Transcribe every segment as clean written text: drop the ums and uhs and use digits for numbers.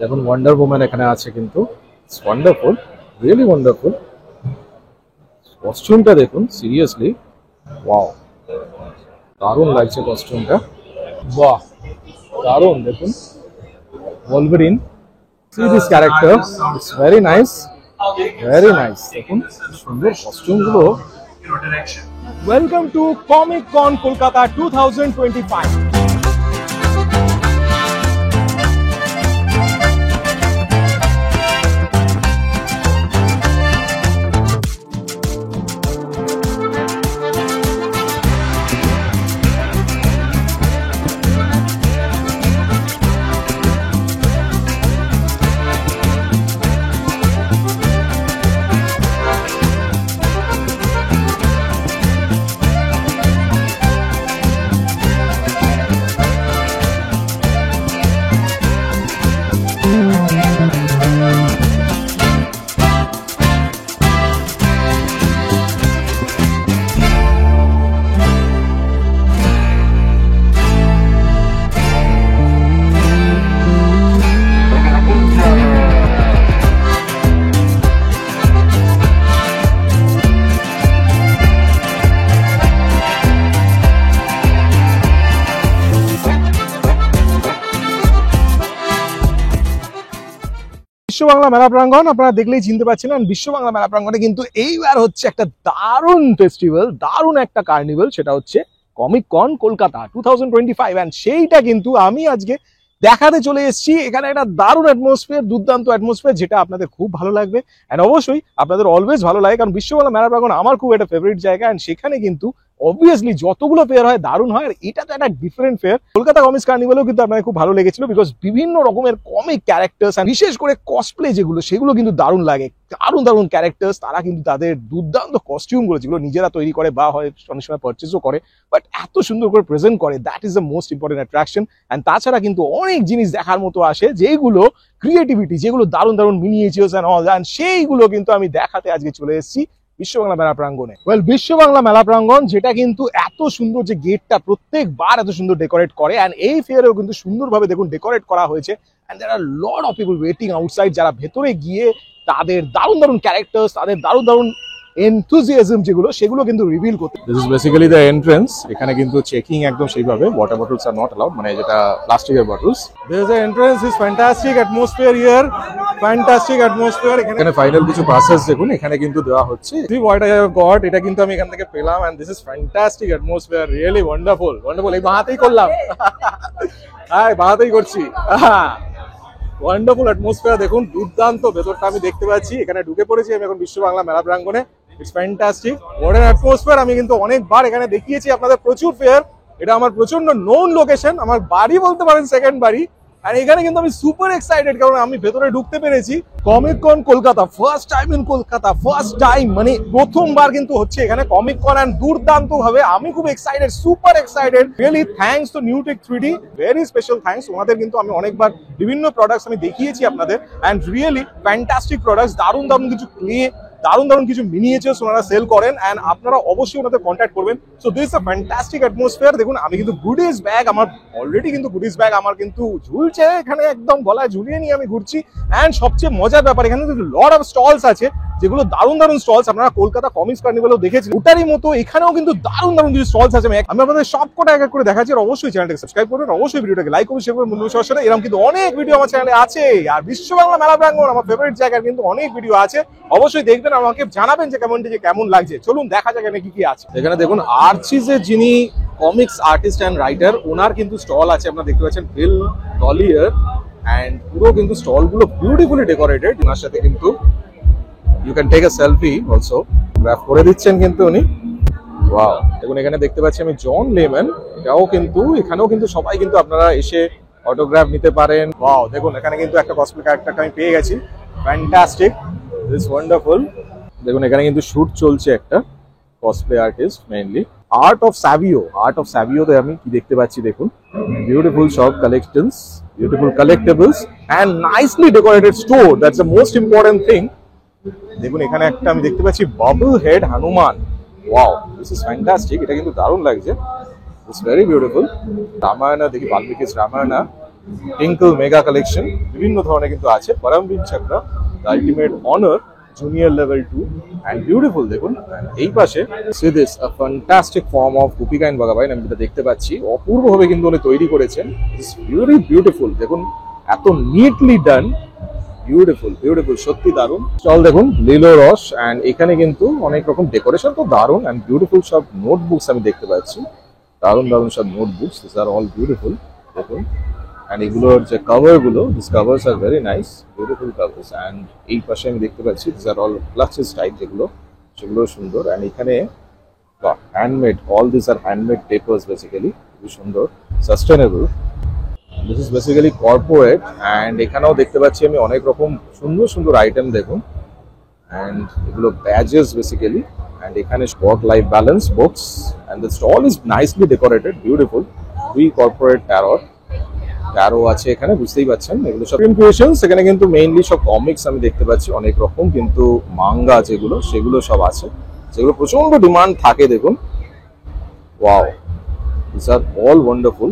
দেখুন wonder woman এখানে আছে কিন্তু ইটস ওয়ান্ডারফুল, রিয়েলি ওয়ান্ডারফুল। কস্টিউমটা দেখুন, সিরিয়াসলি ওয়াও, দারুণ লাগছে কস্টিউমটা, বাহ দারুণ। দেখুন Wolverine, see this character, it's very nice, very nice. দেখুন সুন্দর কস্টিউমগুলো। Welcome to comic con Kolkata 2025। বিশ্ব বাংলা মেলা প্রাঙ্গণ আপনারা দেখলেই চিনতে পারছেন। বিশ্ব বাংলা মেলা প্রাঙ্গণে কিন্তু এইবার হচ্ছে একটা দারুণ ফেস্টিভ্যাল, দারুণ একটা কার্নিভাল, সেটা হচ্ছে কমিক কন কলকাতা 2025। এন্ড সেইটা কিন্তু আমি আজকে দেখাতে চলে এসেছি। এখানে একটা দারুণ অ্যাটমসফিয়ার, দুর্দান্ত অ্যাটমসফিয়ার, যেটা আপনাদের খুব ভালো লাগবে। এন্ড অবশ্যই আপনাদের অলওয়েজ ভালো লাগে, কারণ বিশ্ব বাংলা মেলা প্রাঙ্গণ আমার খুব একটা ফেভারিট জায়গা। এন্ড সেখানে কিন্তু অবভিয়াসলি যতগুলো ফেয়ার হয় দারুণ হয়, আর এটা তো একটা ডিফারেন্ট ফেয়ার। কলকাতা কমিক্স কার্নিভালেও কিন্তু আপনাদের খুব ভালো লেগেছিল, বিকজ বিভিন্ন রকমের কমিক ক্যারেক্টার্স, বিশেষ করে কসপ্লে যেগুলো, সেগুলো কিন্তু দারুণ লাগে। দারুণ দারুণ ক্যারেক্টার্স, তারা কিন্তু তাদের দুর্দান্ত কস্টিউমগুলো যেগুলো নিজেরা তৈরি করে বা হয় অনেক সময় পারচেজও করে, বাট এত সুন্দর করে প্রেজেন্ট করে, that is the most important attraction. And তাছাড়া কিন্তু অনেক জিনিস দেখার মতো আসে, যেগুলো ক্রিয়েটিভিটি, যেগুলো দারুণ দারুণ মিনিয়েচার্স অ্যান্ড অল, অ্যান্ড সেইগুলো কিন্তু আমি দেখাতে আজকে চলে এসেছি বিশ্ব বাংলা মেলা প্রাঙ্গণে। ওয়েল, বিশ্ব বাংলা মেলা প্রাঙ্গণ যেটা কিন্তু এত সুন্দর, যে গেটটা প্রত্যেকবার এত সুন্দর ডেকোরেট করে, এন্ড এই ফেয়ারেও কিন্তু সুন্দরভাবে দেখুন ডেকোরেট করা হয়েছে। And there are lot of people waiting outside, যারা ভেতরে গিয়ে তাদের দারুণ দারুণ ক্যারেক্টার্স, তাদের দারুণ দারুণ এনথুজিয়াজম যেগুলো, সেগুলো কিন্তু রিভিল করতে। This is basically the entrance. এখানে কিন্তু চেকিং একদম সেইভাবে, water bottles are not allowed, মানে যেটা প্লাস্টিকের bottles. This is the entrance, is fantastic atmosphere here, fantastic atmosphere. এখানে ফাইনাল কিছু পাসেস দেখুন এখানে কিন্তু দেওয়া হচ্ছে। The what I have got, এটা কিন্তু আমি এখান থেকে পেলাম। And this is fantastic atmosphere, really wonderful, wonderful. এই বাহাতেই করলাম, হ্যাঁ বাহাতেই করছি। ওয়ান্ডারফুল অ্যাটমসফিয়ার, দেখুন দুর্দান্ত। ভেতরটা আমি দেখতে পাচ্ছি, এখানে ঢুকে পড়েছি আমি এখন বিশ্ব বাংলা মেলা প্রাঙ্গণে। It's fantastic, modern atmosphere. আমি কিন্তু অনেকবার এখানে দেখিয়েছি আপনাদের, প্রচুর ফেয়ার। এটা আমার প্রচন্ড নোন লোকেশন, আমার বাড়ি বলতে পারেন, সেকেন্ড বাড়ি। আর এখানে কিন্তু আমি সুপার এক্সাইটেড, কারণ আমি ভেতরে ঢুকতে পেরেছি। Comic con Kolkata, first time in Kolkata, first time, মানে প্রথমবার কিন্তু হচ্ছে এখানে কমিক কন। এন্ড দুর্দান্ত ভাবে আমি খুব excited, super excited. Really thanks to Newtech 3D, very special thanks. ওনাদের কিন্তু আমি অনেকবার বিভিন্ন প্রোডাক্টস আমি দেখিয়েছি আপনাদের, এন্ড রিয়েলি ফ্যান্টাস্টিক প্রোডাক্টস, দারুণ দারুণ কিছু ক্লে, দারুণ দারুণ কিছু মিনিয়েচার্স ওনারা সেল করেন। এন্ড আপনারা অবশ্যই ওনাদের কন্ট্যাক্ট করবেন। So this a fantastic atmosphere. দেখুন আমি কিন্তু গুডিজ ব্যাগ, আমার অলরেডি কিন্তু গুডিজ ব্যাগ আমার কিন্তু ঝুলছে এখানে, একদম গলায় ঝুলিয়ে নিয়ে আমি ঘুরছি। এন্ড সবচেয়ে মজার ব্যাপার, এখানে কিন্তু লট অফ স্টলস আছে, যেগুলো দারুণ দারুণ স্টলস। আপনারা কলকাতা কমিক্স কার্নিভালেও দেখেছেন, ওটারই মতো এখানেও কিন্তু দারুণ দারুণ কিছু স্টলস আছে। আমি আপনাদের সবকটা এক এক করে দেখাচ্ছি। আর অবশ্যই চ্যানেলটাকে সাবস্ক্রাইব করবেন, অবশ্যই ভিডিওটাকে লাইক করবেন, শেয়ার করবেন বন্ধুদের সাথে। এরকম কিন্তু অনেক ভিডিও আমার চ্যানেলে আছে। আর বিশ্ব বাংলা মেলা প্রাঙ্গণ আমার ফেভারিট জায়গার কিন্তু অনেক ভিডিও আছে, অবশ্যই দেখবেন, আমাকে জানাবেন যে কেমন লাগছে। চলুন দেখা যাক এখানে কি কি আছে। এখানে দেখুন আর্চিজের যিনি কমিক্স আর্টিস্ট অ্যান্ড রাইটার, ওনার কিন্তু স্টল আছে, আপনারা দেখতে পাচ্ছেন, বিল কলিয়ার। এন্ড পুরো কিন্তু স্টল গুলো বিউটিফুলি ডেকোরেটেড। ওনার সাথে কিন্তু you can take a selfie also, গ্রাফ করে দিচ্ছেন কিন্তু উনি। ওয়াও, দেখুন এখানে দেখতে পাচ্ছি আমি জন লেমন, এটাও কিন্তু, এখানেও কিন্তু সবাই কিন্তু আপনারা এসে অটোগ্রাফ নিতে পারেন। ওয়াও, দেখুন এখানে কিন্তু একটা কসপ্লে ক্যারেক্টারটা আমি পেয়ে গেছি, ফ্যান্টাস্টিক, দিস ওয়ান্ডারফুল। দেখুন এখানে কিন্তু শুট চলছে একটা cosplay artist, mainly art of Savio. Art of স্যাভিওতে আমি কি দেখতে পাচ্ছি দেখুন, বিউটিফুল সব collections, beautiful collectibles and nicely decorated store, that's the most important thing. দেখুন এখানে একটা আমি দেখতে পাচ্ছি bubble head Hanuman. Wow, this is fantastic, এটা কিন্তু দারুণ লাগছে, ইটস ভেরি বিউটিফুল। রামায়ণা দেখি, Valmiki's Ramayana, Tinkle mega collection বিভিন্ন ধরনের কিন্তু আছে। Paramvir Chakra, ultimate honour, junior level 2 and beautiful দেখুন। এই পাশে see this a fantastic form of গুপিকা এন্ড বাঘাবাইন আমি যেটা দেখতে পাচ্ছি, অপূর্বভাবে কিন্তু উনি তৈরি করেছেন। ইটস ভেরি বিউটিফুল, দেখুন এত নিটলি ডান, বিউটিফুল বিউটিফুল, সত্যি দারুণ। স্টল দেখুন লিলো রস, এন্ড এখানে কিন্তু অনেক রকম ডেকোরেশন তো দারুণ এন্ড বিউটিফুল। সব নোটবুকস আমি দেখতে পাচ্ছি, দারুণ দারুণ সব notebooks, this are all beautiful দেখুন। এন্ড এগুলোর যে কভার গুলো, this covers are very nice, beautiful covers. And এই পাশে আমি দেখতে পাচ্ছি this are all clutches type যেগুলো, সেগুলো সুন্দর। এন্ড এখানে handmade, all this are handmade papers basically, খুবই সুন্দর, sustainable. This is basically corporate. And এখানেও দেখতে পাচ্ছি আমি অনেক রকম সুন্দর সুন্দর আইটেম দেখুন। এন্ড এগুলো ব্যাজেস বেসিক্যালি। এন্ড এখানে work life balance books, and the stall is nicely decorated, beautiful. দুই কর্পোরেট ট্যারো আছে এখানে, বুঝতেই পারছেন এগুলো সব ক্রিয়েশনস। এখানে কিন্তু মেইনলি সব কমিক্স আমি দেখতে পাচ্ছি অনেক রকম, কিন্তু মাঙ্গা যেগুলো সেগুলো সব আছে, যেগুলো প্রচন্ড ডিমান্ড থাকে দেখুন। Wow, this are all wonderful.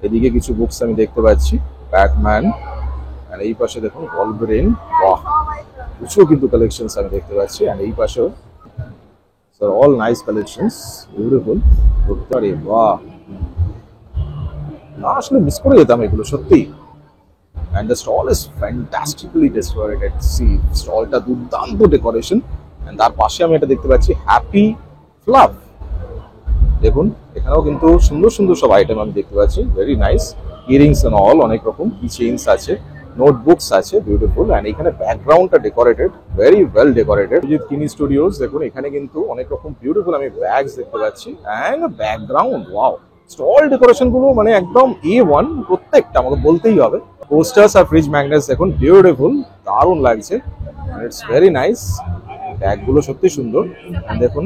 এদিকে কিছু বুকস আমি দেখতে পাচ্ছি, ব্যাটম্যান। আর এই পাশে দেখুন ওলভারিন, বাহ, প্রচুর কিন্তু কালেকশনস আমি দেখতে পাচ্ছি। আর এই পাশেও sir all nice collections, beautiful. আরে বাহ, না আসলে মিস করে যেতাম এগুলো সত্যি। And the stall is fantastically decorated. See, স্টলটা দুর্দান্ত ডেকোরেশন। and তার পাশে আমি এটা দেখতে পাচ্ছি হ্যাপি ফ্লাফ, দেখুন এখানেও কিন্তু সুন্দর সুন্দর সব আইটেম আমি দেখতে পাচ্ছি, very nice. Earrings and all, অনেক রকম কি চেইনস আছে, নোটবুকস আছে, বিউটিফুল। এন্ড এখানে ব্যাকগ্রাউন্ডটা decorated, very well decorated. With কিনি স্টুডিওস দেখুন, এখানে কিন্তু অনেক রকম বিউটিফুল আমি ব্যাগস দেখতে পাচ্ছি। And background, wow, stall decoration গুলো মানে একদম A1 প্রত্যেকটা, আমাকে বলতেই হবে। পোস্টার্স আর ফ্রিজ ম্যাগনেটস দেখুন, বিউটিফুল, দারুণ লাগছে। ইটস ভেরি নাইস, ব্যাগগুলো সত্যি সুন্দর। দেখুন,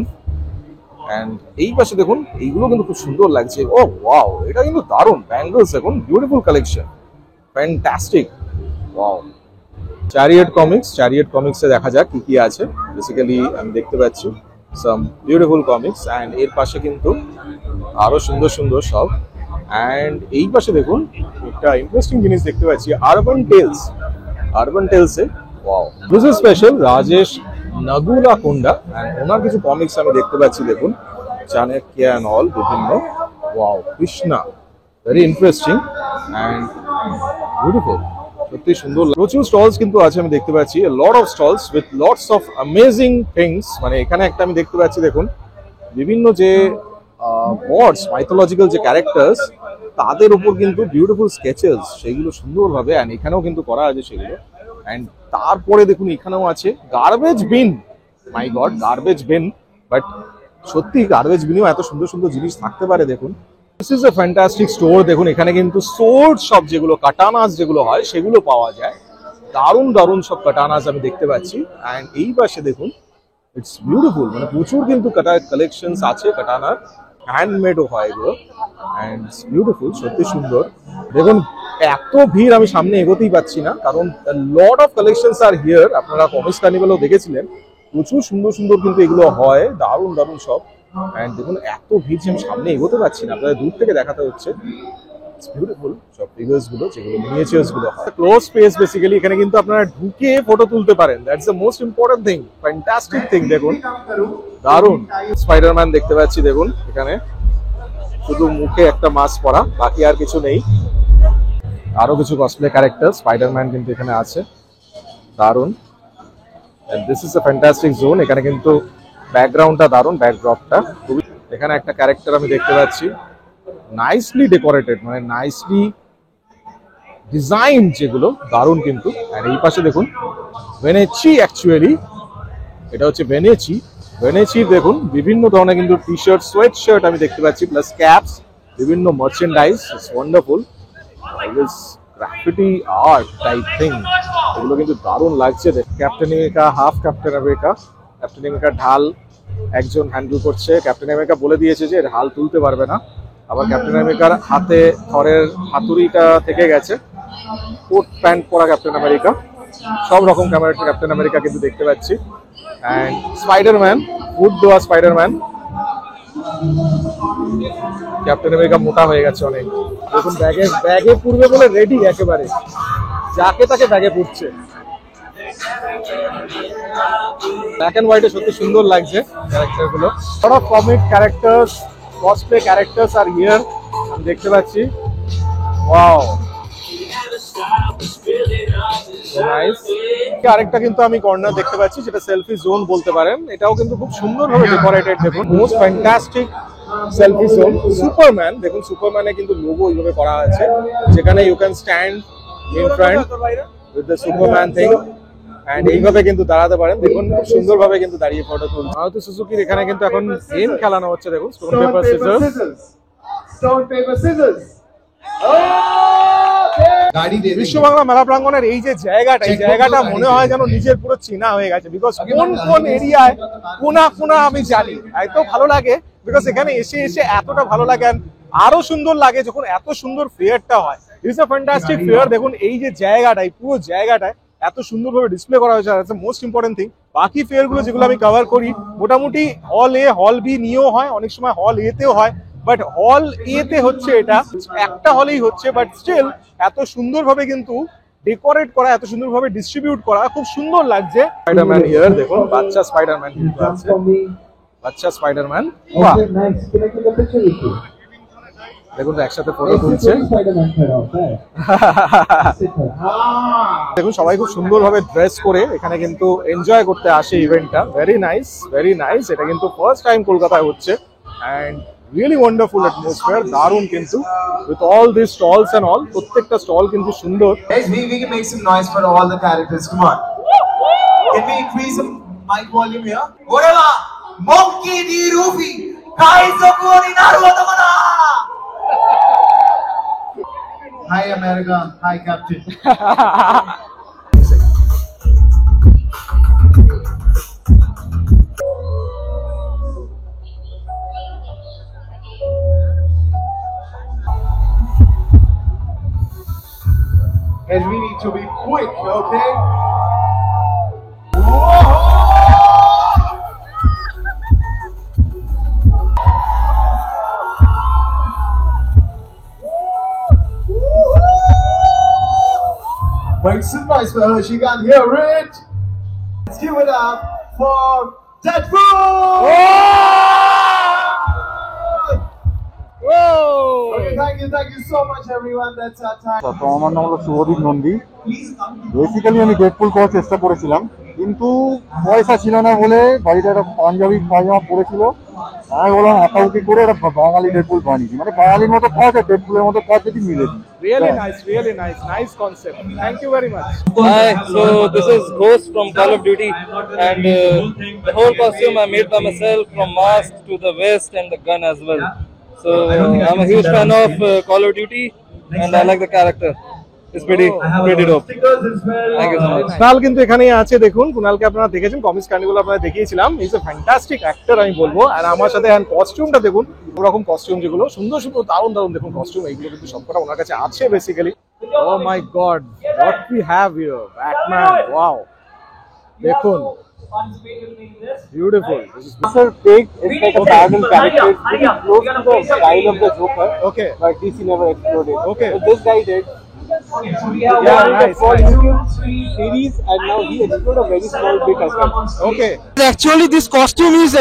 এন্ড এই পাশে দেখুন এইগুলো কিন্তু খুব সুন্দর লাগছে। ও ওয়াও, এটা কিন্তু দারুণ, ব্যাঙ্গলস দেখুন, beautiful collection, fantastic, wow. Chariot কমিক্সে দেখা যাক কি কি আছে। বেসিক্যালি আমি দেখতে পাচ্ছি সাম বিউটিফুল কমিক্স। এন্ড এর পাশে কিন্তু আরো সুন্দর সুন্দর সব। এন্ড এই পাশে দেখুন একটা ইন্টারেস্টিং জিনিস দেখতে পাচ্ছি, আরবান টেলসে, wow, this is special Rajesh Nagulakonda. And ওনার কিছু কমিক্স আমি দেখতে পাচ্ছি দেখুন, চাণক্য এন্ড অল, বিভিন্ন, wow, Krishna, very interesting and beautiful, সত্যি সুন্দর। প্রচুর স্টলস কিন্তু আছে আমি দেখতে পাচ্ছি, lot of stalls with lots of amazing things. মানে এখানে একটা আমি দেখতে পাচ্ছি দেখুন, বিভিন্ন যে গডস, মাইথোলজিক্যাল যে ক্যারেক্টার্স, তাদের উপর কিন্তু বিউটিফুল স্কেচেস, সেগুলো সুন্দরভাবে। এন্ড এখানেও কিন্তু করা আছে সেগুলো। এন্ড তারপরে দেখুন এখানেও আছে garbage bin, my god, garbage bin. But সত্যি গার্বেজ বিনেও এত সুন্দর সুন্দর জিনিস থাকতে পারে দেখুন। This is a fantastic store. দেখুন এখানে কিন্তু সোর্ড সব যেগুলো কাটানাস যেগুলো হয় সেগুলো পাওয়া যায়, দারুণ দারুণ সব কাটানাস আমি দেখতে পাচ্ছি। এন্ড এই পাশে দেখুন, ইটস বিউটিফুল, মানে প্রচুর কিন্তু কালেকশনস আছে কাটানার, হ্যান্ডমেডও হয় এগুলো। এন্ড বিউটিফুল, সত্যি সুন্দর। দেখুন এত ভিড় আমি সামনে এগোতেই পাচ্ছি না, কারণ lot of collections R here. আপনারা কমিক্স কার্নিভালও দেখেছিলেন, প্রচুর সুন্দর সুন্দর কিন্তু এগুলো হয়, দারুণ দারুণ সব। এন্ড দেখুন এত ভিড় যে আমি সামনে এগোতে পারছি না, আপনাদের দূর থেকে দেখাতে হচ্ছে। ইটস বিউটিফুল, সব ফিগার্স গুলো যেগুলো মিনিয়েচার্স গুলো হয়, ক্লোজ স্পেস বেসিক্যালি। এখানে কিন্তু আপনারা ঢুকে ফটো তুলতে পারেন, that's the most important thing, fantastic thing. দেখুন দারুণ, স্পাইডারম্যান দেখতে পাচ্ছি দেখুন এখানে, শুধু মুখে একটা মাস্ক পরা, বাকি আর কিছু নেই। আরো কিছু কসপ্লে ক্যারেক্টার স্পাইডারম্যান কিন্তু এখানে আছে, দারুণ। This is a fantastic zone. এখানে কিন্তু ব্যাকগ্রাউন্ডটা দারুণ, ব্যাকড্রপটা খুবই। এখানে একটা ক্যারেক্টার আমি দেখতে পাচ্ছি, নাইসলি ডেকোরেটেড, মানে নাইসলি ডিজাইন যেগুলো, দারুণ কিন্তু। আর এই পাশে দেখুন ভেনেচি, অ্যাকচুয়ালি এটা হচ্ছে ভেনেচি দেখুন বিভিন্ন ধরনের কিন্তু টি শার্ট, সোয়েট শার্ট আমি দেখতে পাচ্ছি, প্লাস ক্যাপস, বিভিন্ন merchandise, it's wonderful. Graffiti art type thing, এগুলো কিন্তু দারুণ লাগছে। Captain America, half captain America, captain আমেরিকার ঢাল একজন হ্যান্ডেল করছে। ক্যাপ্টেন আমেরিকা বলে দিয়েছে যে ঢাল তুলতে পারবে না। আবার ক্যাপ্টেন আমেরিকার হাতে থরের হাতুড়িটা থেকে গেছে। কোট প্যান্ট পরা ক্যাপ্টেন আমেরিকা, সব রকম ক্যাপ্টেন আমেরিকা কিন্তু দেখতে পাচ্ছি। এন্ড স্পাইডারম্যান, ফুড দেওয়া স্পাইডারম্যান, ক্যাপ্টেন আমেরিকা মোটা হয়ে গেছে অনেক। দেখুন ব্যাগে পূর্বে বলে রেডি একেবারে, যাকে তাকে ব্যাগে পুড়ছে। ব্ল্যাক এন্ড হোয়াইটে সত্যি সুন্দর লাগছে ক্যারেক্টার গুলো। Lot of comic characters, cosplay characters R here আমি দেখতে পাচ্ছি। Wow, nice. আরেকটা কিন্তু আমি কর্নার দেখতে পাচ্ছি যেটা সেলফি জোন বলতে পারেন, এটাও কিন্তু খুব সুন্দরভাবে ডেকোরেটেড। দেখুন most fantastic selfie zone. Superman, দেখুন সুপারম্যানে কিন্তু লোগো এইভাবে করা আছে, যেখানে you can stand in front with the Superman thing and এইভাবে কিন্তু দাঁড়াতে পারেন। দেখুন খুব সুন্দরভাবে কিন্তু দাঁড়িয়ে ফটো তুলছে। মারুতি সুজুকির এখানে কিন্তু এখন গেম খেলানো হচ্ছে। দেখুন stone paper scissors, stone paper scissors. Biswa Bangla মেলা প্রাঙ্গণের এই যে জায়গাটা, এই জায়গাটা মনে হয় যেন নিজের পুরো চেনা হয়ে গেছে। বিকজ কোন কোন এরিয়ায় কোনা কোনা আমি জানি, এত ভালো লাগে। বিকজ এখানে এসে এসে এতটা ভালো লাগে, আরো সুন্দর লাগে যখন এত সুন্দর ফেয়ারটা হয়। It's a fantastic fair. দেখুন এই যে জায়গাটাই, পুরো জায়গাটায় এত সুন্দরভাবে ডিসপ্লে করা হয়েছে। That's the most important thing. বাকি ফেয়ার গুলো যেগুলো আমি কভার করি মোটামুটি হল এ হল বি নিয়েও হয়, অনেক সময় হল এতেও হয়, বাট হল এতে হচ্ছে এটা একটা হলেই হচ্ছে, বাট স্টিল এত সুন্দরভাবে কিন্তু ডেকোরেট করা, এত সুন্দরভাবে ডিস্ট্রিবিউট করা, খুব সুন্দর লাগছে। স্পাইডারম্যান হিয়ার দেখুন, বাচ্চা স্পাইডারম্যান কিন্তু আছে, বাচ্চা স্পাইডারম্যান। দেখুন একসাথে ফটো তুলছে। দেখুন সবাই খুব সুন্দরভাবে ড্রেস করে এখানে কিন্তু এনজয় করতে আসে ইভেন্টটা। Very nice, very nice. এটা কিন্তু ফার্স্ট টাইম কলকাতায় হচ্ছে এন্ড really wonderful atmosphere, দারুন কিন্তু with all these stalls and all, প্রত্যেকটা স্টল কিন্তু সুন্দর। Guys, we can make some noise for all the characters. Come on. Can we increase the mic volume here? Orela, monkey di rufi, kaizoku ni naru otomana. Hi America, hi Captain. And we need to be quick, okay? Make some noise for her, she can't hear it. Let's give it up for Deadpool! Okay, thank you so much everyone. That's our time. তো আমার নাম হলো Subhadip Nandi. Basically আমি Deadpool করার চেষ্টা করেছিলাম, কিন্তু পয়সা ছিল না বলে বাড়িতে একটা পাঞ্জাবি পায়জামা পরেছিল। আমি বললাম আঁকাউকি করে একটা বাঙালি ডেডপুল বানিয়েছি, মানে বাঙালির মতো কাজ আর ডেডপুলের মতো কাজ যদি মিলে দিই। Really nice, really nice, nice concept. Thank you very much. Hi, so this is Ghost from Call of Duty, and the whole costume I made by myself, from mask to the vest and the gun as well. So I'm a huge fan of Call of Duty, and I like the character. It's pretty dope. Thank you so much. Kunal কিন্তু এখানেই আছে। দেখুন কুনালকে আপনারা দেখেছেন, comics carnival আপনারা দেখিয়েছিলাম। Is a fantastic actor আমি বলবো। আর আমার সাথে কস্টিউমটা দেখুন, ওরকম কস্টিউম যেগুলো সুন্দর সুন্দর দারুণ দারুণ দেখুন কস্টিউম, এইগুলো কিন্তু সবকটা ওনার কাছে আছে basically. Oh my god, what we have here, Batman, wow দেখুন, beautiful. Sir, take it's like a parallel character, pretty close to the style of the Joker. Okay. But DC never explored it. Okay. So this guy did. Yeah, nice, For nice. YouTube series, and now he explored a very small bit as well. Okay. Actually, this costume is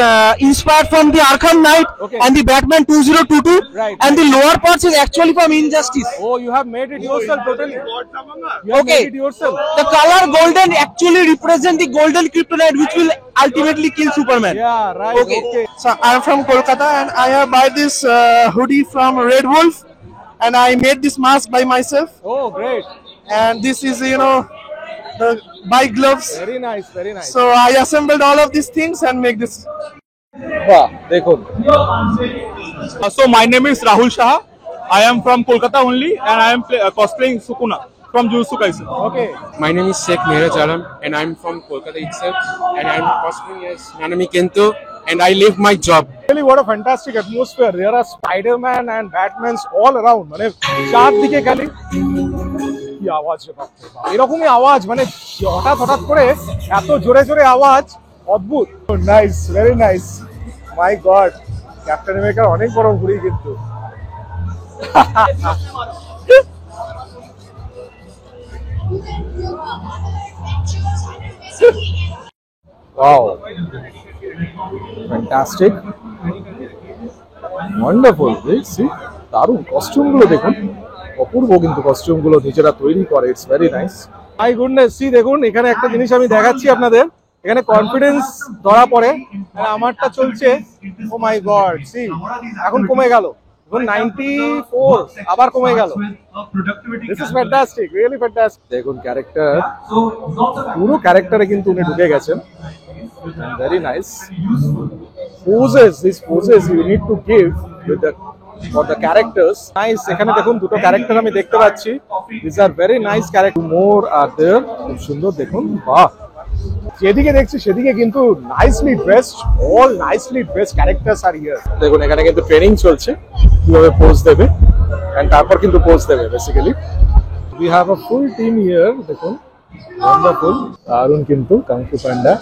inspired from the Arkham Knight Okay. and the Batman 2022, Right, and the lower parts is actually from Injustice. Oh, you have made it yourself totally. You have Okay. made it yourself. The color golden actually represent the golden kryptonite, which will ultimately kill Superman. Yeah, right. Okay. Okay. So I'm from Kolkata, and I have buy this hoodie from Red Wolf, and I made this mask by myself. Oh, great. And this is the bike gloves. Very nice, very nice. So I assembled all of these things and make this. বাহ দেখুন। So my name is Rahul Shah. I am from Kolkata only, and I am cosplaying Sukuna from Jujutsu Kaisen. Okay. My name is Sheikh Mehraj Alam, and I'm from Kolkata itself, and I'm cosplaying as Nanami Kento, and I leave my job. Really, what a fantastic atmosphere. There are Spider-Man and Batmans all around. মানে চারদিকে খালি কি আওয়াজ রে বাপ রে বাপ। এরকমই আওয়াজ, মানে হঠাৎ হঠাৎ করে এত জোরে জোরে আওয়াজ, অদ্ভুত। Nice, very nice. My god, captain আমেরিকার অনেক বড় ঘুড়ি কিন্তু। Wow, fantastic, wonderful. See, দারুণ কস্টিউম গুলো দেখুন, অপূর্ব কিন্তু কস্টিউম গুলো নিজেরা তৈরি করে, it's very nice. My goodness, see দেখুন এখানে একটা জিনিস আমি দেখাচ্ছি আপনাদের, এখানে কনফিডেন্স ধরা পড়ে। আমারটা চলছে, ও মাই গড, সি এখন কমে গেল, এখন 94 আবার কমে গেল। This is fantastic, really fantastic. দেখুন ক্যারেক্টার, পুরো ক্যারেক্টারে কিন্তু উনি ঢুকে গেছেন। Very nice poses, these poses you need to give with the for the characters. Nice, এখানে দেখুন দুটো ক্যারেক্টার আমি দেখতে পাচ্ছি, these are very nice character, more are there, খুব সুন্দর দেখুন, বাহ। যেদিকে দেখছি সেদিকে কিন্তু nicely dressed, all nicely dressed characters R here. দেখুন এখানে কিন্তু ট্রেনিং চলছে কিভাবে পোজ দেবে, এন্ড তারপর কিন্তু পোজ দেবে basically. we have a full team here, দেখুন wonderful, দারুণ কিন্তু কাংফু পান্ডা।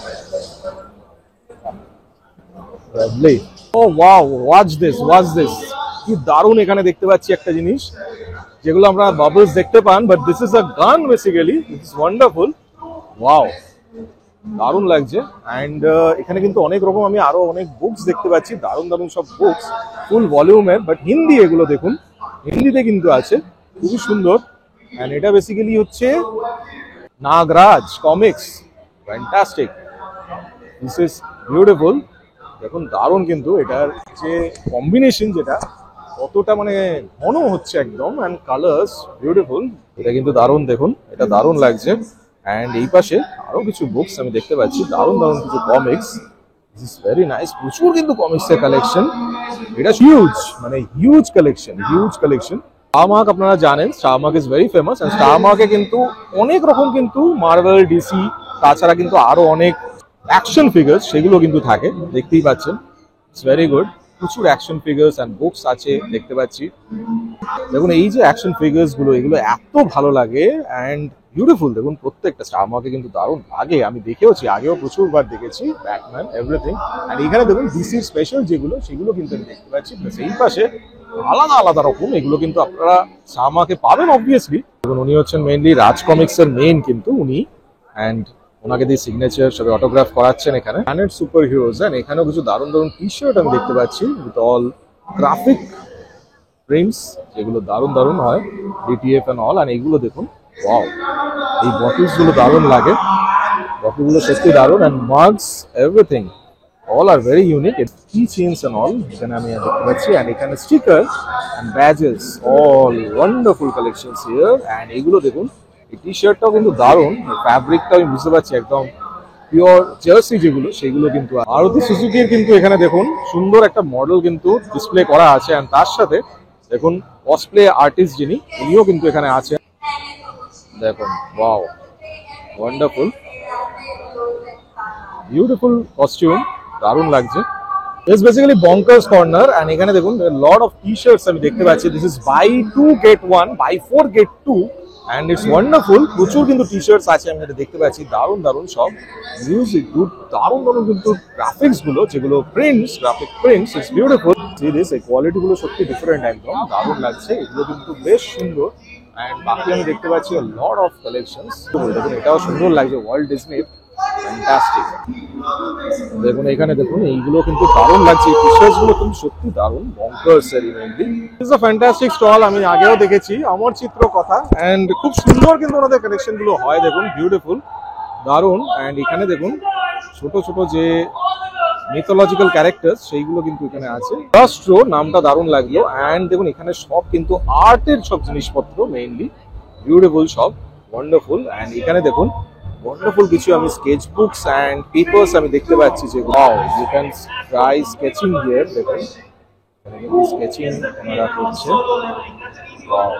Lovely. Oh wow, watch this, watch this. কি দারুণ এখানে দেখতে পাচ্ছি একটা জিনিস, যেগুলো আমরা বাবলস দেখতে পান, বাট দিস ইজ আ গান বেসিক্যালি, ইটস ওয়ান্ডারফুল। ওয়াও, দারুণ লাগছে। অ্যান্ড এখানে কিন্তু অনেক রকম আমি আরো অনেক বুকস দেখতে পাচ্ছি, দারুণ দারুণ সব বুকস, ফুল ভলিউমের, বাট হিন্দি এগুলো দেখুন, হিন্দিতে কিন্তু আছে, খুবই সুন্দর। অ্যান্ড এটা বেসিক্যালি হচ্ছে Nagraj comics, fantastic, this is beautiful. দেখুন দারুণ কিন্তু এটার যে কম্বিনেশন, যেটা কতটা মানে ঘন হচ্ছে একদম, অ্যান্ড কালার্স বিউটিফুল, এটা কিন্তু দারুণ, দেখুন এটা দারুণ লাগছে। অ্যান্ড এই পাশে আরো কিছু বুকস আমি দেখতে পাচ্ছি, দারুণ দারুণ কিছু comics, this is very nice. প্রচুর কিন্তু কমিক্সের কালেকশন, এটা হিউজ, মানে huge collection, huge collection. Star mark আপনারা জানেন, star mark is very famous, and star মার্কে কিন্তু অনেক রকম কিন্তু মার্ভেল, ডিসি, তাছাড়া কিন্তু আরো অনেক অ্যাকশন ফিগার্স সেগুলো কিন্তু থাকে, দেখতেই পাচ্ছেন, ইটস ভেরি গুড। প্রচুর অ্যাকশন ফিগার্স অ্যান্ড বুকস আছে দেখতে পাচ্ছি। দেখুন এই যে অ্যাকশন ফিগার্স গুলো, এগুলো এত ভালো লাগে অ্যান্ড বিউটিফুল। দেখুন প্রত্যেকটা স্টার মার্কে কিন্তু দারুণ লাগে, আমি দেখেওছি, আগেও প্রচুর বার দেখেছি, ব্যাটম্যান, এভরিথিং। অ্যান্ড এখানে দেখুন ডিসির স্পেশাল যেগুলো, সেগুলো কিন্তু আমি দেখতে পাচ্ছি। প্লাস এই পাশে আলাদা আলাদা রকম, এগুলো কিন্তু আপনারা স্টার মার্কে পাবেন অবভিয়াসলি। দেখুন উনি হচ্ছেন মেইনলি রাজ কমিক্স এর মেইন কিন্তু উনি, অ্যান্ড ওনাকে দিয়ে সিগনেচার সবে অটোগ্রাফ করাচ্ছেন এখানে। প্ল্যানেট সুপার হিরোজ, এন্ড এখানেও কিছু দারুণ দারুণ টি শার্ট আমি দেখতে পাচ্ছি উইথ অল গ্রাফিক প্রিন্টস, যেগুলো দারুণ দারুণ হয়, ডিটিএফ এন্ড অল। আর এইগুলো দেখুন, ওয়াও, এই বটলস গুলো দারুণ লাগে, বটলগুলো সত্যি দারুণ, অ্যান্ড মাগস, এভরিথিং অল আর very unique. Key chains and all এখানে আমি দেখতে পাচ্ছি, অ্যান্ড এখানে sticker and badges, all wonderful collections here. And এইগুলো দেখুন, এই টি শার্টটাও কিন্তু দারুণ, ফ্যাব্রিকটা আমি বুঝতে পারছি একদম পিওর জার্সি যেগুলো, সেগুলো কিন্তু। মারুতি সুজুকির কিন্তু এখানে দেখুন সুন্দর একটা মডেল কিন্তু ডিসপ্লে করা আছে, আর তার সাথে দেখুন কসপ্লে আর্টিস্ট যিনি, উনিও কিন্তু এখানে আছেন। দেখুন ওয়াও, ওয়ান্ডারফুল, বিউটিফুল কস্টিউম, দারুণ লাগছে। It's basically Bonkers Corner, and এখানে দেখুন লট অফ টি শার্টস আমি দেখতে পাচ্ছি। This is buy 2 get 1, buy 4 get 2, and it's wonderful. প্রচুর কিন্তু টি শার্টস আছে আমি এটা দেখতে পাচ্ছি, দারুণ দারুণ সব। মিউজিক গুড, দারুণ দারুণ কিন্তু গ্রাফিক্স গুলো, যেগুলো prints, graphic prints, it's beautiful. C this, এই কোয়ালিটি গুলো সত্যি ডিফারেন্ট, একদম দারুণ লাগছে, এগুলো কিন্তু বেশ সুন্দর। অ্যান্ড বাকি আমি দেখতে পাচ্ছি লট অফ কালেকশনস, দেখুন এটাও সুন্দর লাগছে, ওয়ার্ল্ড ডিজনি, ফ্যান্টাস্টিক। দেখুন এখানে দেখুন এইগুলো কিন্তু দারুণ লাগছে, এই টি-শার্টস গুলো কিন্তু সত্যি দারুণ, বঙ্কার্স এর mainly. This is a fantastic stall, আমি আগেও দেখেছি, অমর চিত্র কথা, এন্ড খুব সুন্দর কিন্তু ওনাদের কালেকশন গুলো হয়, দেখুন বিউটিফুল, দারুণ। এন্ড এখানে দেখুন ছোট ছোট যে মিথোলজিক্যাল ক্যারেক্টার্স সেইগুলো কিন্তু এখানে আছে। রাষ্ট্র নামটা দারুণ লাগলো, এন্ড দেখুন এখানে সব কিন্তু আর্টের সব জিনিসপত্র, মেইনলি বিউটিফুল সব, ওয়ান্ডারফুল। এন্ড এখানে দেখুন ওয়ান্ডারফুল কিছু আমি স্কেচ বুকস অ্যান্ড পেপার্স আমি দেখতে পাচ্ছি, যে wow, you can try sketching here. দেখুন স্কেচিং ওনারা করছে, wow,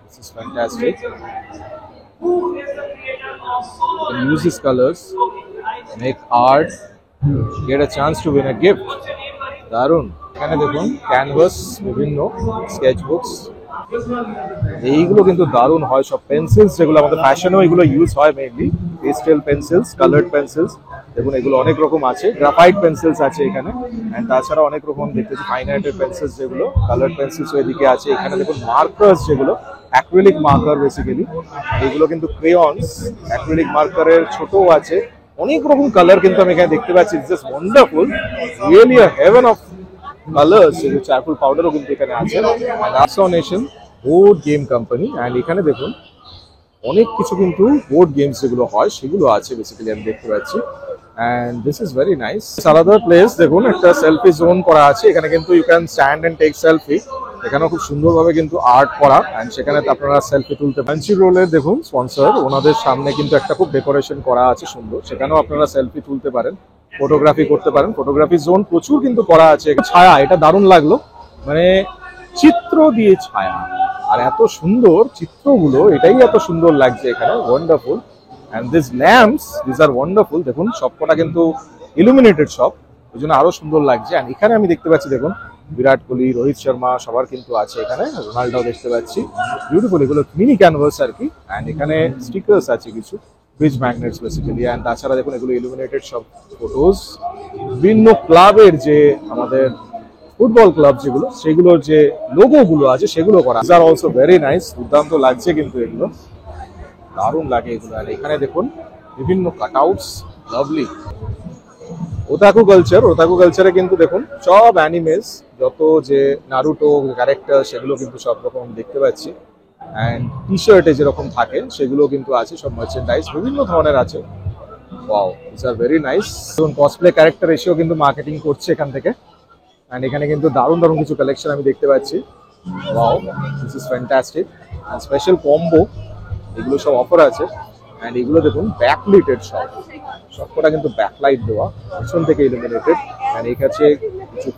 this is fantastic. You can use these colors, make art, get a chance to win a gift. দারুণ। এখানে দেখুন ক্যানভাস, বিভিন্ন স্কেচ বুকস, এইগুলো কিন্তু দারুণ হয়, সব পেন্সিলস যেগুলো আমাদের ফ্যাশনেও এগুলো ইউজ হয়, mainly pastel pencils, coloured pencils, দেখুন এগুলো অনেক রকম আছে, গ্রাফাইট পেন্সিলস আছে এখানে, এন্ড তাছাড়া অনেক রকম দেখতেছি ফাইন আর্টের পেন্সিলস, যেগুলো কালার পেন্সিলস এদিকে আছে। এখানে দেখুন মার্কার্স, যেগুলো অ্যাক্রিলিক মার্কার বেসিক্যালি, এগুলো কিন্তু ক্রেয়ন্স, অ্যাক্রিলিক মার্কারের ছোটও আছে, অনেক রকম কালার কিন্তু আমি এখানে দেখতে পাচ্ছি। It's just wonderful, really a haven of colours. এই চারকোল পাউডারও কিন্তু এখানে আছে। Nation board game company, and এখানে দেখুন অনেক কিছু কিন্তু বোর্ড গেমস যেগুলো হয় সেগুলো আছে বেসিক্যালি আমি দেখতে পাচ্ছি। and this is very nice. Another place দেখুন একটা সেলফি জোন করা আছে, এখানে কিন্তু you can stand and take selfie. এখানেও খুব সুন্দরভাবে কিন্তু আর্ট করা, এন্ড সেখানে আপনারা সেলফি তুলতে পারেন। পাঞ্চি রোলের দেখুন স্পন্সর, ওনাদের সামনে কিন্তু একটা খুব ডেকোরেশন করা আছে সুন্দর, সেখানেও আপনারা সেলফি তুলতে পারেন, ফটোগ্রাফি করতে পারেন। ফটোগ্রাফি জোন প্রচুর কিন্তু করা আছে। ছায়া, এটা দারুণ লাগলো, মানে চিত্র দিয়ে ছায়া, আর এত সুন্দর চিত্রগুলো, এটাই এত সুন্দর লাগছে এখানে, wonderful. and these lamps, these are wonderful। দেখুন সবকটা কিন্তু ইলুমিনেটেড সব, ওই জন্য আরো সুন্দর লাগছে। আর এখানে আমি দেখতে পাচ্ছি দেখুন বিরাট কোহলি, রোহিত শর্মা সবার কিন্তু আছে এখানে, রোনাল্ডো দেখতে পাচ্ছি। বিউটিফুল, এগুলো মিনি ক্যানভাস আর কি। এন্ড এখানে স্টিকার্স আছে কিছু, ফ্রিজ ম্যাগনেটস বেসিক্যালি। এন্ড তাছাড়া দেখুন এগুলো ইলুমিনেটেড সব ফটোজ, বিভিন্ন ক্লাবের যে আমাদের ফুটবল ক্লাব যেগুলো, সেগুলোর যে লোগো গুলো আছে সেগুলো করা। আর অলসো ভেরি নাইস, দুর্দান্ত লাগছে কিন্তু এগুলো, দারুণ লাগে এগুলো। আর এখানে দেখুন বিভিন্ন কাটআউটস, লাভলি। ওতাকু কালচার, ওতাকু কালচারে কিন্তু দেখুন সব অ্যানিমেস, যত যে নারুটো ক্যারেক্টার সেগুলো কিন্তু সব রকম দেখতে পাচ্ছি। অ্যান্ড টি শার্টে যেরকম থাকে সেগুলো কিন্তু আছে, সব মার্চেন্ডাইজ বিভিন্ন ধরনের আছে। Wow, this R very nice. দেখুন কসপ্লে ক্যারেক্টার এসেও কিন্তু মার্কেটিং করছে এখান থেকে। অ্যান্ড এখানে কিন্তু দারুণ দারুণ কিছু কালেকশন আমি দেখতে পাচ্ছি। Wow, this is fantastic. And special combo, এগুলো সব অফার আছে। অ্যান্ড এগুলো দেখুন ব্যাকলাইটেড সব, সবকটা কিন্তু ব্যাকলাইট দেওয়া, পিছন থেকে ইলুমিনেটেড। অ্যান্ড এই কাছে কিছু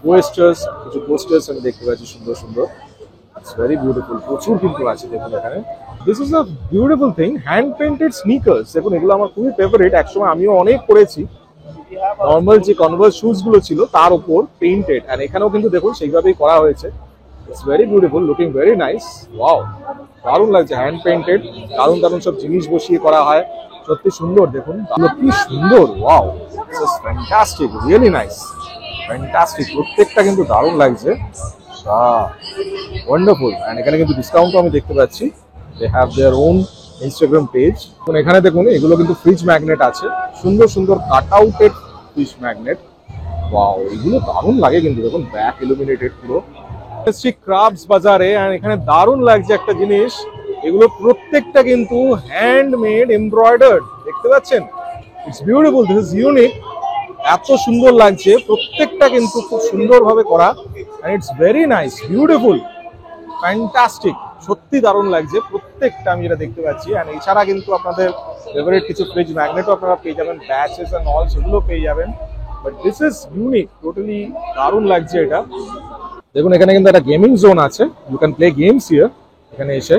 পোস্টার্স আমি দেখতে পাচ্ছি সুন্দর সুন্দর। ইটস ভেরি বিউটিফুল, প্রচুর কিন্তু আছে দেখুন এখানে। This is a beautiful thing, hand painted sneakers. দেখুন এগুলো আমার খুবই ফেভারিট, একসময় আমিও অনেক করেছি। নর্মাল যে কনভার্স শুজ গুলো ছিল তার উপর পেইন্টেড, এন্ড এখানেও কিন্তু দেখুন সেইভাবেই করা হয়েছে। It's very beautiful, looking very nice. Wow, দারুণ লাগছে, হ্যান্ড পেইন্টেড, দারুণ দারুণ সব জিনিস বসিয়ে করা হয়, সত্যি সুন্দর। দেখুন কি সুন্দর, wow, it's fantastic, really nice, fantastic. প্রত্যেকটা কিন্তু দারুণ লাগছে, ওয়ান্ডারফুল। এন্ড এখানে কিন্তু ডিসকাউন্টও আমি দেখতে পাচ্ছি। They have their own Instagram page. এখানে দেখুন এগুলো কিন্তু ফ্রিজ ম্যাগনেট আছে, সুন্দর সুন্দর cut outed fridge magnet. Wow, এগুলো দারুণ লাগে কিন্তু, দেখুন ব্যাক ইলুমিনেটেড পুরো। ক্রাফটস বাজারে, আর এখানে দারুণ লাগছে একটা জিনিস, এগুলো প্রত্যেকটা কিন্তু হ্যান্ডমেড এমব্রয়ডার্ড, দেখতে পাচ্ছেন। It's beautiful, this is unique, এত সুন্দর লাগছে, প্রত্যেকটা কিন্তু খুব সুন্দরভাবে করা। And it's very nice, beautiful, fantastic, সত্যি দারুণ লাগছে প্রত্যেকটা আমি যেটা দেখতে পাচ্ছি। এন্ড এছাড়া কিন্তু আপনাদের ফেভারিট কিছু ফ্রিজ ম্যাগনেটও আপনারা পেয়ে যাবেন, ব্যাচেস এন্ড অল সেগুলো পেয়ে যাবেন। But this is unique, totally দারুণ লাগছে এটা। দেখুন এখানে কিন্তু একটা গেমিং জোন আছে, you can play games here. এখানে এসে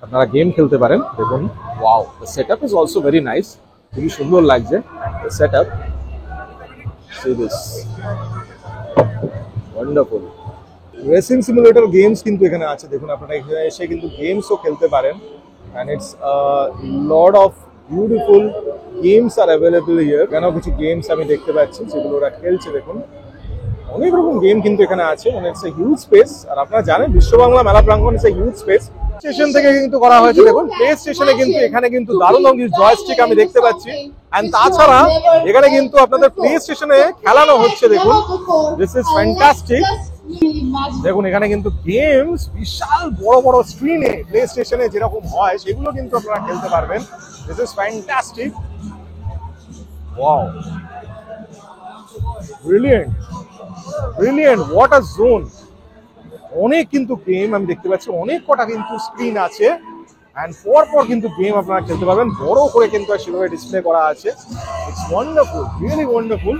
আপনারা গেম খেলতে পারেন। দেখুন wow, the setup is also very nice, খুবই সুন্দর লাগছে the setup. See this, wonderful. Racing simulator games কিন্তু এখানে আছে, দেখুন আপনারা এখানে এসে কিন্তু গেমসও খেলতে পারেন। And it's lot of beautiful games R available here. এখানেও কিছু গেমস আমি দেখতে পাচ্ছি যেগুলো ওরা খেলছে। দেখুন অনেক রকম গেম কিন্তু এখানে আছে, মানে ইটস এ হিউজ স্পেস। আর আপনারা জানেন বিশ্ব বাংলা মেলা প্রাঙ্গণ it's a huge space. Station থেকে কিন্তু করা হয়েছে, দেখুন প্লে স্টেশনে কিন্তু এখানে কিন্তু দারুণ দারুণ কিছু জয়স্টিক আমি দেখতে পাচ্ছি। এন্ড তাছাড়া এখানে কিন্তু আপনাদের প্লে স্টেশনে খেলানো হচ্ছে, দেখুন দিস ইজ ফ্যান্টাস্টিক। দেখুন এখানে কিন্তু গেমস বিশাল বড় বড় স্ক্রিনে প্লে স্টেশনে যেরকম হয় সেগুলো কিন্তু আপনারা খেলতে পারবেন। This is fantastic, wow, brilliant, brilliant, what a zone. অনেক কিন্তু গেম আমি দেখতে পাচ্ছি, অনেক কটা কিন্তু স্ক্রিন আছে। এন্ড পর কিন্তু গেম আপনারা খেলতে পারবেন, বড় করে কিন্তু সেভাবে ডিসপ্লে করা আছে। It's wonderful, really wonderful.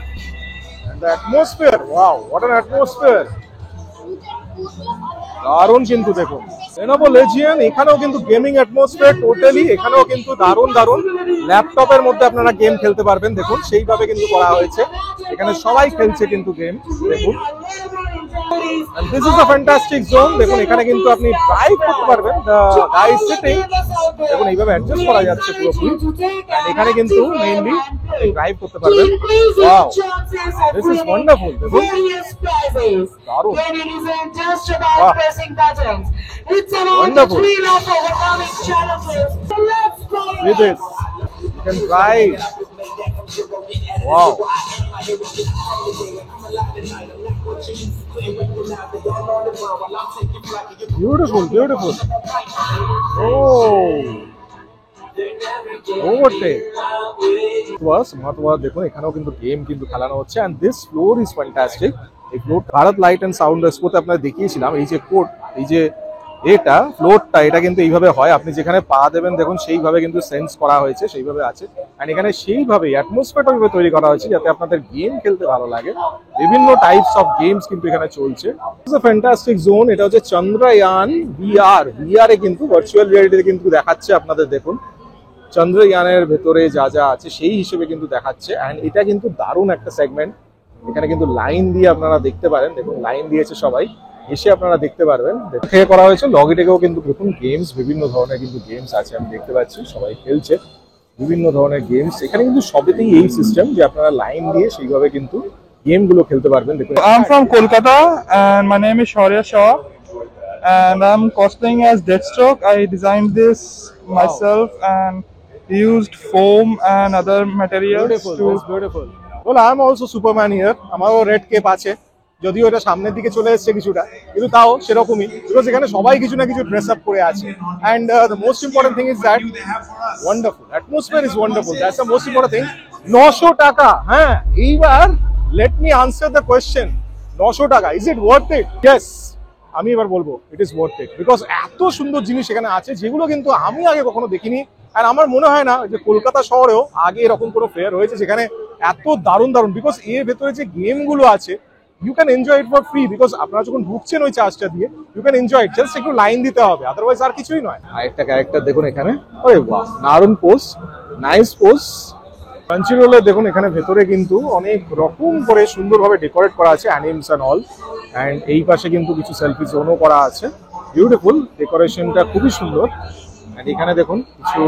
And the atmosphere, wow, what an atmosphere, দারুণ কিন্তু। দেখুন Lenovo Legion, এখানেও কিন্তু গেমিং অ্যাটমসফিয়ার টোটালি, এখানেও কিন্তু দারুণ দারুণ ল্যাপটপের মধ্যে আপনারা গেম খেলতে পারবেন। দেখুন সেইভাবে কিন্তু করা হয়েছে, এখানে সবাই খেলছে কিন্তু গেম। দেখুন And this is a fantastic zone. দেখুন এখানে কিন্তু আপনি ড্রাইভ করতে পারবেন। The guy is sitting, দেখুন এইভাবে অ্যাডজাস্ট করা যাচ্ছে পুরোপুরি। And এখানে কিন্তু মেইনলি ড্রাইভ করতে পারবেন। Wow, this is wonderful. দেখুন দারুণ। Wow. Wonderful. With this, you can drive. Wow. Beautiful, beautiful. Oh. Overtake. দেখুন এখানেও কিন্তু গেম কিন্তু খেলানো হচ্ছে and this floor is fantastic. এই floor Bharat light and sound এক্সপোতে আপনারা দেখিয়েছিলাম এই যে কোড এই যে এটা ফ্লোরটা এটা কিন্তু এইভাবে হয় আপনি যেখানে পা দেবেন দেখুন সেইভাবে কিন্তু সেন্স করা হয়েছে সেইভাবে আছে এন্ড এখানে সেইভাবে অ্যাটমসফিয়ারটা এইভাবে তৈরি করা হয়েছে যাতে আপনাদের গেম খেলতে ভালো লাগে বিভিন্ন টাইপস অফ গেমস কিন্তু এখানে চলছে ইটস আ ফ্যান্টাস্টিক জোন এটা হচ্ছে চন্দ্রয়ান ভিআর এ কিন্তু ভার্চুয়াল রিয়ালিটিতে কিন্তু দেখাচ্ছে আপনাদের দেখুন চন্দ্রয়ানের ভেতরে যা যা আছে সেই হিসেবে কিন্তু দেখাচ্ছে এন্ড এটা কিন্তু দারুণ একটা সেগমেন্ট এখানে কিন্তু লাইন দিয়ে আপনারা দেখতে পারেন দেখুন লাইন দিয়েছে সবাই এসে আপনারা দেখতে পারবেন দেখে করা হয়েছে লগিটেকেও কিন্তু দেখুন গেমস বিভিন্ন ধরনের কিন্তু গেমস আছে আমি দেখতে পাচ্ছি সবাই খেলছে বিভিন্ন ধরনের গেমস এখানে কিন্তু সবেতেই এই সিস্টেম যে আপনারা লাইন দিয়ে সেইভাবে কিন্তু গেমগুলো খেলতে পারবেন দেখুন I'm from Kolkata and my name is Shaurya Shah and I'm cosplaying as Deathstroke. I designed this myself and used foam and other materials. Beautiful, that's beautiful. Well, I'm also Superman here. আমারও red Cape আছে যদিও এটা সামনের দিকে চলে এসেছে কিছুটা কিন্তু তাও সেরকমই বিকজ এখানে সবাই কিছু না কিছু ড্রেস আপ করে আছে and the most important thing is that wonderful atmosphere is wonderful that's the most important thing 900 টাকা হ্যাঁ এইবার let me answer the question 900 টাকা is it worth it yes আমি এবার বলবো it is worth it because এত সুন্দর জিনিস এখানে আছে যেগুলো কিন্তু আমি আগে কখনো দেখিনি আর আমার মনে হয় না যে কলকাতা শহরেও আগে এরকম কোনো ফেয়ার হয়েছে যেখানে এত দারুণ দারুণ বিকজ এর ভেতরে যে গেমগুলো আছে you can enjoy it for free because আপনারা যখন ঢুকছেন ওই চার্জটা দিয়ে you can enjoy it just একটু লাইন দিতে হবে আদারওয়াইজ আর কিছুই নয় আরেকটা ক্যারেক্টার দেখুন এখানে আরে বাহ দারুণ পোজ নাইস পোজ কাঞ্চিরোলে দেখুন এখানে ভেতরে কিন্তু অনেক রকম করে সুন্দরভাবে ডেকোরেট করা আছে অ্যানিমস এন্ড অল এন্ড এই পাশে কিন্তু কিছু সেলফি জোনও করা আছে বিউটিফুল ডেকোরেশনটা খুবই সুন্দর এন্ড এখানে দেখুন কিছু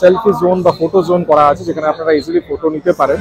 সেলফি জোন বা ফটো জোন করা আছে যেখানে আপনারা ইজিলি ফটো নিতে পারেন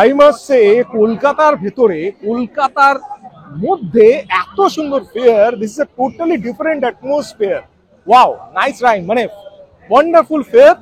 I must say কলকাতার ভেতরে কলকাতার মধ্যে এত সুন্দর fair this is a totally different atmosphere wow nice rhyme মানে wonderful fair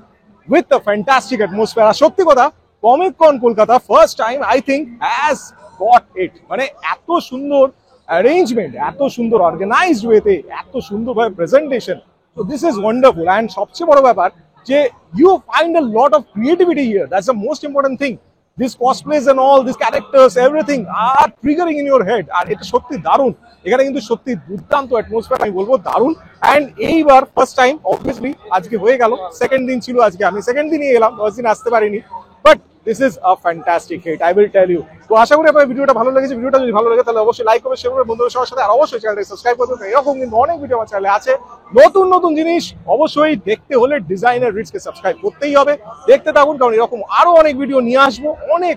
with a fantastic atmosphere আর সত্যি কথা comic con Kolkata first time I think has got it মানে এত সুন্দর অ্যারেঞ্জমেন্ট এত সুন্দর অর্গানাইজড ওয়েতে এত সুন্দরভাবে প্রেজেন্টেশন তো দিস ইজ ওয়ান্ডারফুল অ্যান্ড সবচেয়ে বড় ব্যাপার যে you find a lot of creativity here that's the most important thing These cosplays and all these characters everything are triggering in your head আর এটা সত্যি দারুণ এখানে কিন্তু সত্যি দুর্দান্ত অ্যাটমসফিয়ার আমি বলবো দারুণ এন্ড এইবার ফার্স্ট টাইম অবভিয়াসলি আজকে হয়ে গেল সেকেন্ড দিন ছিল আজকে আমি সেকেন্ড দিনই এলাম 10 দিন আসতে পারিনি but this is a fantastic hit I will tell you তো আশা করি আপনাদের ভিডিওটা ভালো লেগেছে ভিডিওটা যদি ভালো লাগে তাহলে অবশ্যই লাইক করবেন শেয়ার করবেন বন্ধুদের সবার সাথে আর অবশ্যই চ্যানেলটা সাবস্ক্রাইব করবেন এরকম কিন্তু অনেক ভিডিও আমার চ্যানেলে আছে নতুন নতুন জিনিস অবশ্যই দেখতে হলে ডিজাইনার রিডসকে সাবস্ক্রাইব করতেই হবে দেখতে থাকুন কারণ এরকম আরো অনেক ভিডিও নিয়ে আসবো অনেক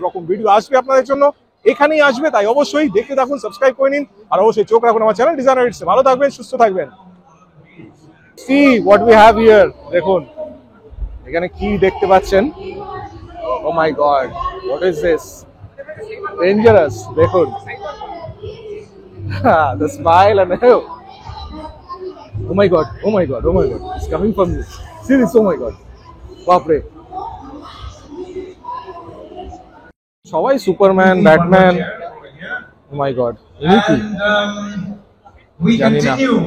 রকম ভিডিও আসবে আপনাদের জন্য এখানেই আসবে তাই অবশ্যই দেখতে থাকুন সাবস্ক্রাইব করে নিন আর অবশ্যই চোখ রাখুন আমার চ্যানেল ডিজাইনার রিডসে ভালো থাকবেন সুস্থ থাকবেন See what we have here দেখুন এখানে কি দেখতে পাচ্ছেন Oh my god, what is this? Dangerous, দেখুন the smile and oh my god, it's coming from this. See this, oh my god. বাপরে, সবাই Superman, Batman, O my god, ইনি কি We জানি না। continue